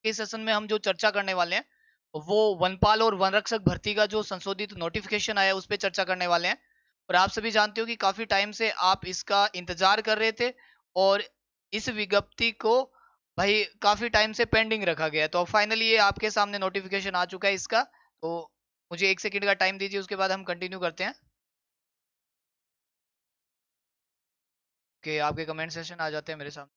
के सेशन में हम जो चर्चा करने वाले हैं वो वनपाल और वनरक्षक भर्ती का जो संशोधित नोटिफिकेशन आया उस पर चर्चा करने वाले हैं। और आप सभी जानते हो कि काफी टाइम से आप इसका इंतजार कर रहे थे और इस विज्ञप्ति को भाई काफी टाइम से पेंडिंग रखा गया, तो फाइनली ये आपके सामने नोटिफिकेशन आ चुका है इसका। तो मुझे 1 सेकंड का टाइम दीजिए, उसके बाद हम कंटिन्यू करते हैं। कि आपके कमेंट सेशन आ जाते हैं मेरे सामने।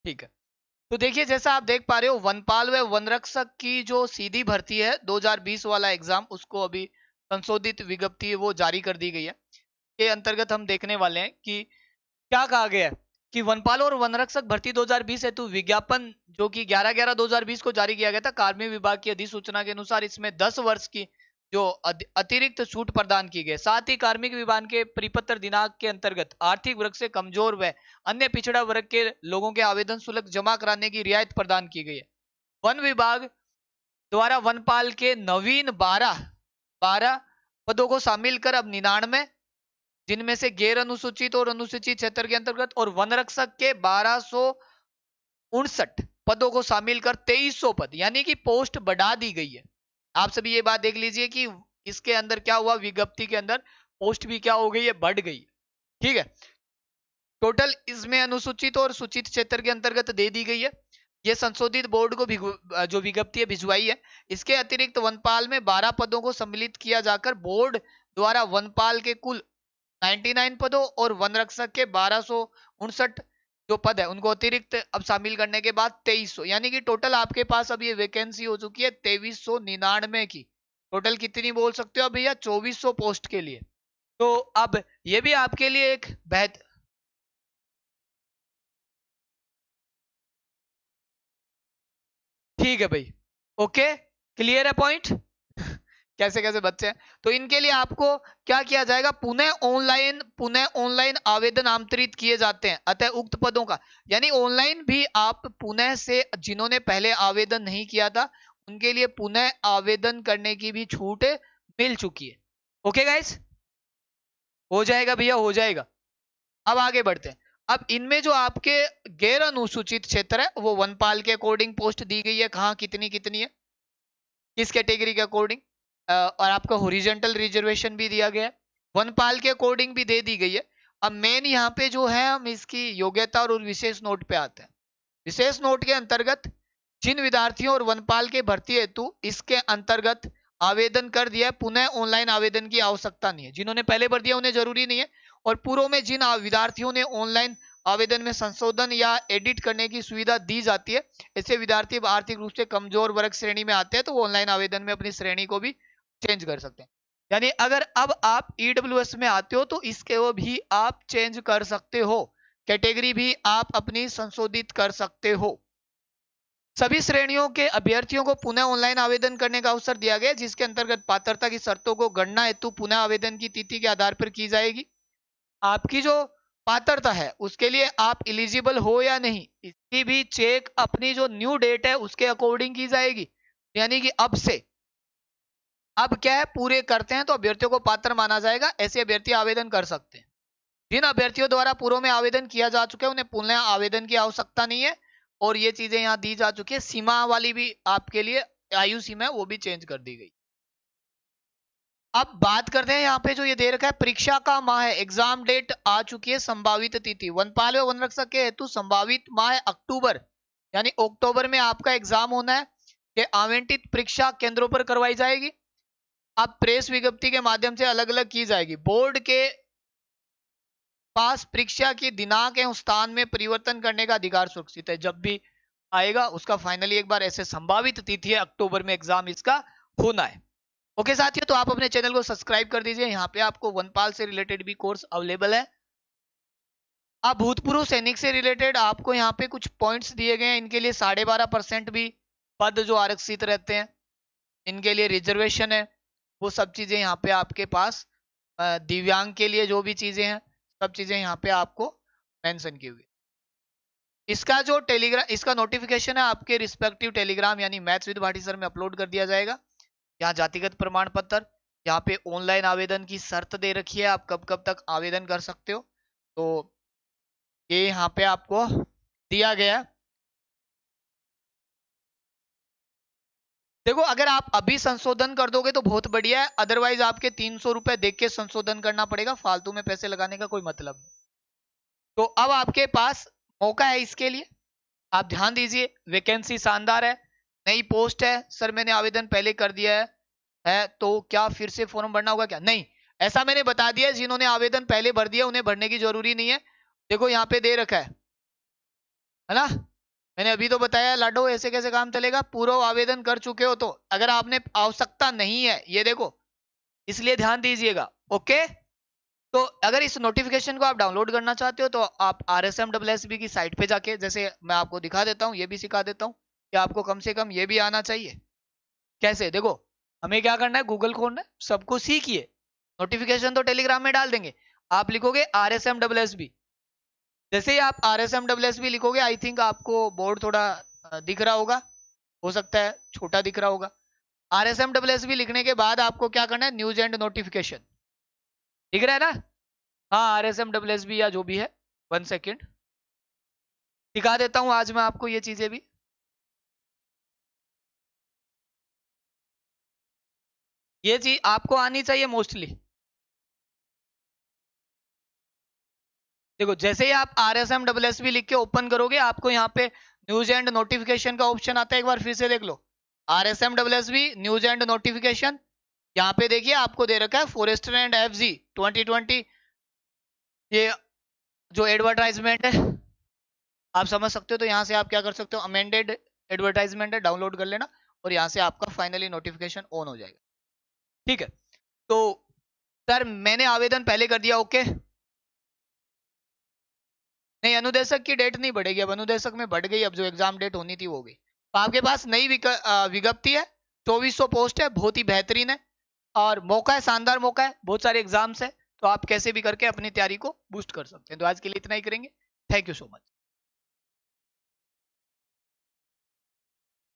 ठीक है, तो देखिए जैसा आप देख पा रहे हो वनपाल व वनरक्षक की जो सीधी भर्ती है 2020 वाला एग्जाम, उसको अभी संशोधित विज्ञप्ति है वो जारी कर दी गई है। के अंतर्गत हम देखने वाले हैं कि क्या कहा गया है कि वनपाल और वनरक्षक भर्ती 2020 हेतु विज्ञापन जो कि 11/11/2020 को जारी किया गया था, कार्मिक विभाग की अधिसूचना के अनुसार इसमें 10 वर्ष की जो अतिरिक्त छूट प्रदान की गई। साथ ही कार्मिक विभाग के परिपत्र दिनांक के अंतर्गत आर्थिक वर्ग से कमजोर व अन्य पिछड़ा वर्ग के लोगों के आवेदन शुल्क जमा कराने की रियायत प्रदान की गई है। वन विभाग द्वारा वनपाल के नवीन 12 पदों को शामिल कर अब 99, जिनमें से गैर अनुसूचित और अनुसूचित क्षेत्र के अंतर्गत, और वनरक्षक के 1259 पदों को शामिल कर 2300 पद यानी कि पोस्ट बढ़ा दी गई है। आप सभी ये बात देख लीजिए कि इसके अंदर क्या हुआ, विज्ञप्ति के अंदर पोस्ट भी क्या हो गई है, बढ़ गई। ठीक है, टोटल इसमें अनुसूचित और सूचित क्षेत्र के अंतर्गत दे दी गई है। ये संशोधित बोर्ड को जो विज्ञप्ति है भिजवाई है। इसके अतिरिक्त वनपाल में 12 पदों को सम्मिलित किया जाकर बोर्ड द्वारा वनपाल के कुल 99 पदों और वनरक्षक के 1259 जो पद है उनको अतिरिक्त अब शामिल करने के बाद 2300, यानी कि टोटल आपके पास अब ये वैकेंसी हो चुकी है 2399 की। टोटल कितनी बोल सकते हो भैया, 2400 पोस्ट के लिए। तो अब ये भी आपके लिए एक बेहतर, ठीक है भाई, ओके, क्लियर है पॉइंट। कैसे कैसे बच्चे हैं, तो इनके लिए आपको क्या किया जाएगा, पुनः ऑनलाइन आवेदन आमंत्रित किए जाते हैं। अतः उक्त पदों का यानी ऑनलाइन भी आप पुनः से, जिन्होंने पहले आवेदन नहीं किया था उनके लिए पुनः आवेदन करने की भी छूट मिल चुकी है। ओके गाइस, हो जाएगा भैया, हो जाएगा। अब आगे बढ़ते हैं। अब इनमें जो आपके गैर अनुसूचित क्षेत्र है वो वनपाल के अकॉर्डिंग पोस्ट दी गई है, कहाँ कितनी कितनी है, किस कैटेगरी के अकॉर्डिंग, और आपका हॉरिजॉन्टल रिजर्वेशन भी दिया गया है, वनपाल के अकॉर्डिंग भी दे दी गई है। अब मेन यहाँ पे जो है हम इसकी योग्यता और विशेष नोट पे आते हैं। विशेष नोट के अंतर्गत जिन विद्यार्थियों और वनपाल के भर्ती हेतु इसके अंतर्गत आवेदन कर दिया है, पुनः ऑनलाइन आवेदन की आवश्यकता नहीं है। जिन्होंने पहले भर दिया उन्हें जरूरी नहीं है। और पूर्व में जिन विद्यार्थियों ने ऑनलाइन आवेदन में संशोधन या एडिट करने की सुविधा दी जाती है, ऐसे विद्यार्थी आर्थिक रूप से कमजोर वर्ग श्रेणी में आते हैं तो वो ऑनलाइन आवेदन में अपनी श्रेणी को भी चेंज कर सकते हैं। यानी अगर अब आप ईडब्ल्यूएस में आते हो तो इसके वो भी आप चेंज कर सकते हो, कैटेगरी भी आप अपनी संशोधित कर सकते हो। सभी श्रेणियों के अभ्यर्थियों को पुनः ऑनलाइन आवेदन करने का अवसर दिया गया, जिसके अंतर्गत पात्रता की शर्तों को गणना हेतु पुनः आवेदन की तिथि के आधार पर की जाएगी। आपकी जो पात्रता है उसके लिए आप इलिजिबल हो या नहीं, इसकी भी चेक अपनी जो न्यू डेट है उसके अकॉर्डिंग की जाएगी। यानी कि अब से, अब क्या है, पूरे करते हैं तो अभ्यर्थियों को पात्र माना जाएगा, ऐसे अभ्यर्थी आवेदन कर सकते हैं। जिन अभ्यर्थियों द्वारा पूर्व में आवेदन किया जा चुका है उन्हें पुनः आवेदन की आवश्यकता नहीं है। और ये चीजें यहाँ दी जा चुकी है, सीमा वाली भी आपके लिए आयु सीमा है वो भी चेंज कर दी गई। अब बात करते हैं यहाँ पे जो ये दे रखा है परीक्षा का माह है, एग्जाम डेट आ चुकी है, संभावित तिथि वनपाल व वनरक्षक के हेतु संभावित माह है अक्टूबर, यानी अक्टूबर में आपका एग्जाम होना है। ये आवंटित परीक्षा केंद्रों पर करवाई जाएगी। अब प्रेस विज्ञप्ति के माध्यम से अलग अलग की जाएगी। बोर्ड के पास परीक्षा की दिनांक एवं स्थान में परिवर्तन करने का अधिकार सुरक्षित है। जब भी आएगा उसका फाइनली एक बार ऐसे संभावित तिथि है अक्टूबर में एग्जाम इसका होना है। ओके साथियों, तो आप अपने चैनल को सब्सक्राइब कर दीजिए, यहाँ पे आपको वनपाल से रिलेटेड भी कोर्स अवेलेबल है। अब भूतपूर्व सैनिक से रिलेटेड आपको यहाँ पे कुछ पॉइंट्स दिए गए हैं, इनके लिए 12.5% भी पद जो आरक्षित रहते हैं इनके लिए रिजर्वेशन है। वो सब चीजें यहाँ पे आपके पास, दिव्यांग के लिए जो भी चीजें हैं सब चीजें यहाँ पे आपको मेंशन की हुई। इसका जो टेलीग्राम, इसका नोटिफिकेशन है आपके रिस्पेक्टिव टेलीग्राम यानी मैथ्स विद भाटी सर में अपलोड कर दिया जाएगा। यहाँ जातिगत प्रमाण पत्र, यहाँ पे ऑनलाइन आवेदन की शर्त दे रखी है, आप कब कब तक आवेदन कर सकते हो। तो ये यहाँ पे आपको दिया गया। देखो अगर आप अभी संशोधन कर दोगे तो बहुत बढ़िया है, अदरवाइज आपके 300 रुपए देख के संशोधन करना पड़ेगा, फालतू में पैसे लगाने का कोई मतलब नहीं। तो अब आपके पास मौका है इसके लिए, आप ध्यान दीजिए। वैकेंसी शानदार है, नई पोस्ट है, सर मैंने आवेदन पहले कर दिया है तो क्या फिर से फॉर्म भरना होगा क्या? नहीं, ऐसा मैंने बता दिया, जिन्होंने आवेदन पहले भर दिया उन्हें भरने की जरूरी नहीं है। देखो यहाँ पे दे रखा है ना, मैंने अभी तो बताया लाडो ऐसे कैसे काम चलेगा। पूर्व आवेदन कर चुके हो तो अगर आपने आवश्यकता नहीं है, ये देखो, इसलिए ध्यान दीजिएगा। ओके, तो अगर इस नोटिफिकेशन को आप डाउनलोड करना चाहते हो तो आप RSMSSB की साइट पे जाके, जैसे मैं आपको दिखा देता हूँ, ये भी सिखा देता हूँ कि आपको कम से कम ये भी आना चाहिए। कैसे? देखो हमें क्या करना है, गूगल खोलना है, सबको सीखिए। नोटिफिकेशन तो टेलीग्राम में डाल देंगे, आप लिखोगे RSMSSB। जैसे ही आप RSMSSB लिखोगे, आई थिंक आपको बोर्ड थोड़ा दिख रहा होगा, हो सकता है छोटा दिख रहा होगा। RSMSSB लिखने के बाद आपको क्या करना है, न्यूज एंड नोटिफिकेशन, दिख रहा है ना? हाँ, RSMSSB या जो भी है, 1 सेकेंड दिखा देता हूं आज मैं आपको ये चीजें भी। ये चीज आपको आनी चाहिए मोस्टली। देखो जैसे ही आप RSMSSB लिख के ओपन करोगे, आपको यहाँ पे न्यूज एंड नोटिफिकेशन का ऑप्शन आता है, एक बार फिर से देख लो, RSMSSB न्यूज एंड नोटिफिकेशन। यहाँ पे देखिए आपको दे रखा है फॉरेस्टर एंड FG 2020, ये जो एडवर्टाइजमेंट है आप समझ सकते हो। तो यहाँ से आप क्या कर सकते हो, अमेंडेड एडवर्टाइजमेंट है, डाउनलोड कर लेना और यहाँ से आपका फाइनली नोटिफिकेशन ऑन हो जाएगा। ठीक है, तो सर मैंने आवेदन पहले कर दिया, ओके। नहीं, अनुदेशक की डेट नहीं बढ़ेगी, अब अनुदेशक में बढ़ गई, अब जो एग्जाम डेट होनी थी वो हो गई। तो आपके पास नई विज्ञप्ति है, 2400 पोस्ट है, बहुत ही बेहतरीन है और मौका है, शानदार मौका है, बहुत सारे एग्जाम्स है, तो आप कैसे भी करके अपनी तैयारी को बूस्ट कर सकते हैं। तो आज के लिए इतना ही करेंगे, थैंक यू सो मच।